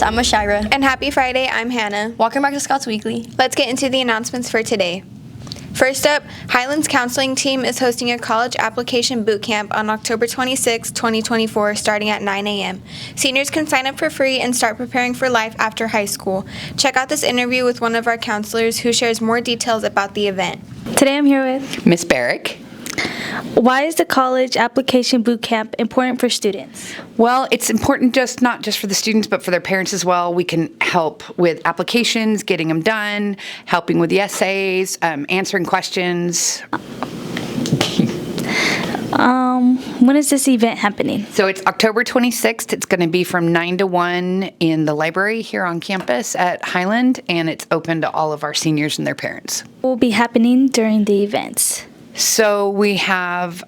I'm Ashira. And happy Friday, I'm Hannah. Welcome back to Scots Weekly. Let's get into the announcements for today. First up, Highlands Counseling Team is hosting a college application boot camp on October 26, 2024, starting at 9 a.m. Seniors can sign up for free and start preparing for life after high school. Check out this interview with one of our counselors who shares more details about the event. Today I'm here with Miss Barrick. Why is the college application boot camp important for students? Well, it's important not just for the students, but for their parents as well. We can help with applications, getting them done, helping with the essays, answering questions. When is this event happening? So it's October 26th. It's going to be from 9 to 1 in the library here on campus at Highland, and it's open to all of our seniors and their parents. What will be happening during the events? So we have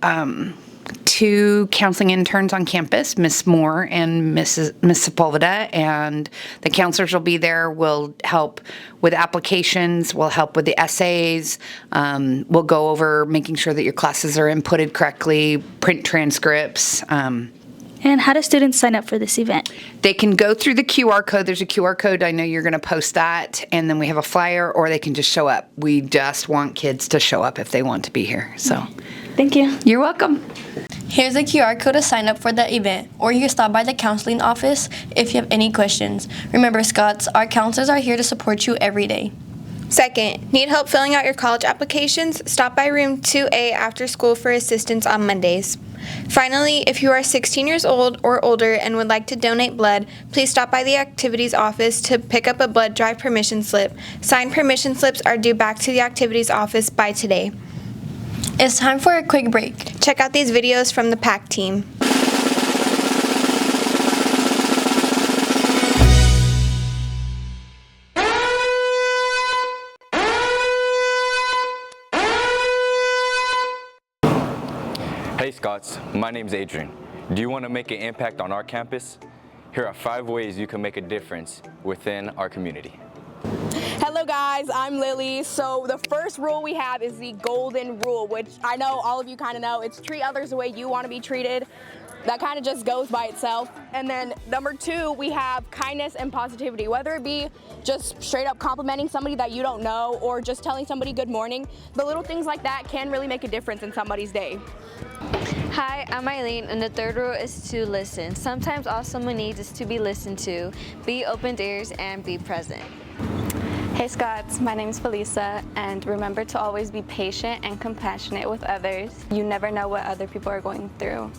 two counseling interns on campus, Miss Moore and Miss Sepulveda, and the counselors will be there. Will help with applications, will help with the essays. We'll go over making sure that your classes are inputted correctly, print transcripts. And how do students sign up for this event? They can go through the QR code. There's a QR code. I know you're going to post that. And then we have a flyer, or they can just show up. We just want kids to show up if they want to be here. So, thank you. You're welcome. Here's a QR code to sign up for the event, or you can stop by the counseling office if you have any questions. Remember, Scots, our counselors are here to support you every day. Second, need help filling out your college applications? Stop by room 2A after school for assistance on Mondays. Finally, if you are 16 years old or older and would like to donate blood, please stop by the activities office to pick up a blood drive permission slip. Signed permission slips are due back to the activities office by today. It's time for a quick break. Check out these videos from the PAC team. Hey Scots, my name's Adrian. Do you want to make an impact on our campus? Here are 5 ways you can make a difference within our community. Hello guys, I'm Lily. So the first rule we have is the golden rule, which I know all of you kind of know. It's treat others the way you want to be treated. That kind of just goes by itself. And then number 2, we have kindness and positivity, whether it be just straight up complimenting somebody that you don't know or just telling somebody good morning. The little things like that can really make a difference in somebody's day. Hi, I'm Eileen, and the third rule is to listen. Sometimes all someone needs is to be listened to. Be open ears and be present. Hey Scots, my name's Felisa, and remember to always be patient and compassionate with others. You never know what other people are going through.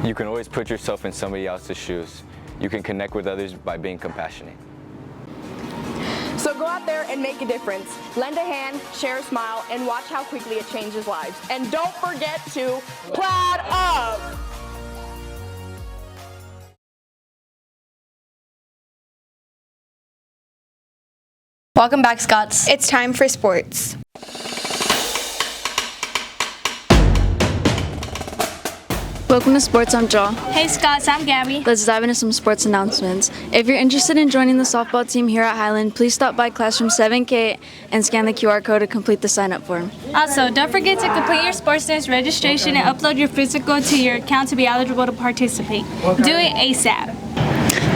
You can always put yourself in somebody else's shoes. You can connect with others by being compassionate. So go out there and make a difference. Lend a hand, share a smile, and watch how quickly it changes lives. And don't forget to plaid up! Welcome back, Scots. It's time for sports. Welcome to Sports, I'm Joel. Hey Scots, I'm Gabby. Let's dive into some sports announcements. If you're interested in joining the softball team here at Highland, please stop by classroom 7K and scan the QR code to complete the sign-up form. Also, don't forget to complete your sports dance registration and upload your physical to your account to be eligible to participate. Do it ASAP.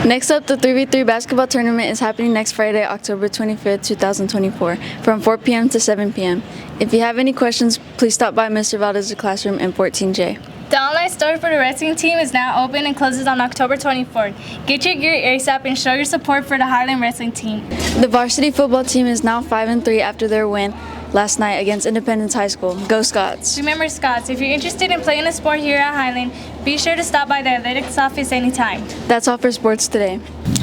Next up, the 3v3 basketball tournament is happening next Friday, October 25th, 2024, from 4 p.m. to 7 p.m. If you have any questions, please stop by Mr. Valdez's classroom in 14J. The online store for the wrestling team is now open and closes on October 24th. Get your gear ASAP and show your support for the Highland wrestling team. The varsity football team is now 5-3 after their win last night against Independence High School. Go Scots! Remember, Scots, if you're interested in playing a sport here at Highland, be sure to stop by the athletics office anytime. That's all for sports today.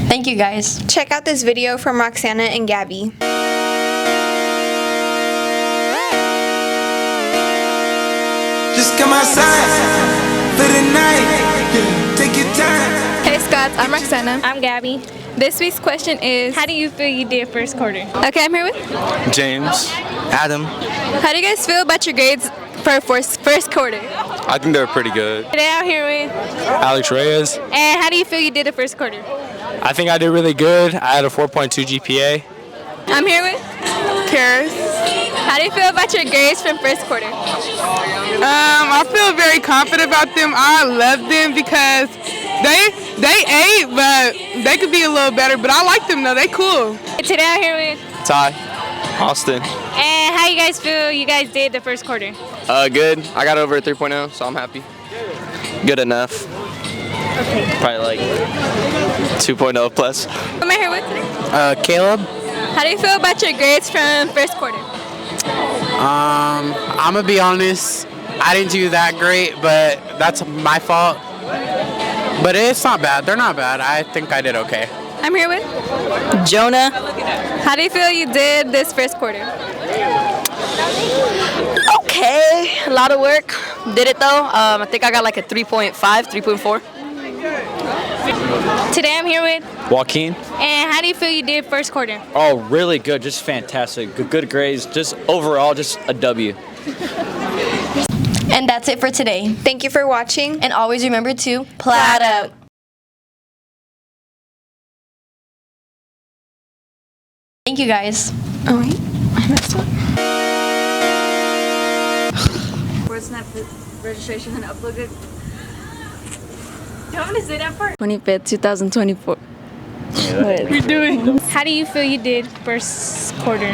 Thank you, guys. Check out this video from Roxana and Gabby. Just come outside for the night. Take your time. Hey Scots, I'm Roxana. I'm Gabby. This week's question is, how do you feel you did first quarter? Okay, I'm here with James, Adam. How do you guys feel about your grades for first quarter? I think they were pretty good. Today I'm here with Alex Reyes. And how do you feel you did the first quarter? I think I did really good. I had a 4.2 GPA. I'm here with Karis. How do you feel about your grades from first quarter? I feel very confident about them. I love them because They ate, but they could be a little better. But I like them though. They cool. Today I'm here with Ty, Austin. And how you guys feel you guys did the first quarter? Good. I got over a 3.0, so I'm happy. Good enough. Okay. Probably like 2.0 plus. Who am I here with today? Caleb. How do you feel about your grades from first quarter? I'm gonna be honest. I didn't do that great, but that's my fault. But it's not bad. They're not bad. I think I did okay. I'm here with Jonah. How do you feel you did this first quarter? Okay, a lot of work. Did it though. I think I got like a 3.5, 3.4. Today I'm here with Joaquin. And how do you feel you did first quarter? Oh, really good. Just fantastic. Good grades. Just overall, just a W. And that's it for today. Thank you for watching. And always remember to plaid out. Thank you guys. Oh wait, I messed up. Where's that registration and upload it? Do you want me to say that part? 25th, 2024. What are you doing? How do you feel you did first quarter?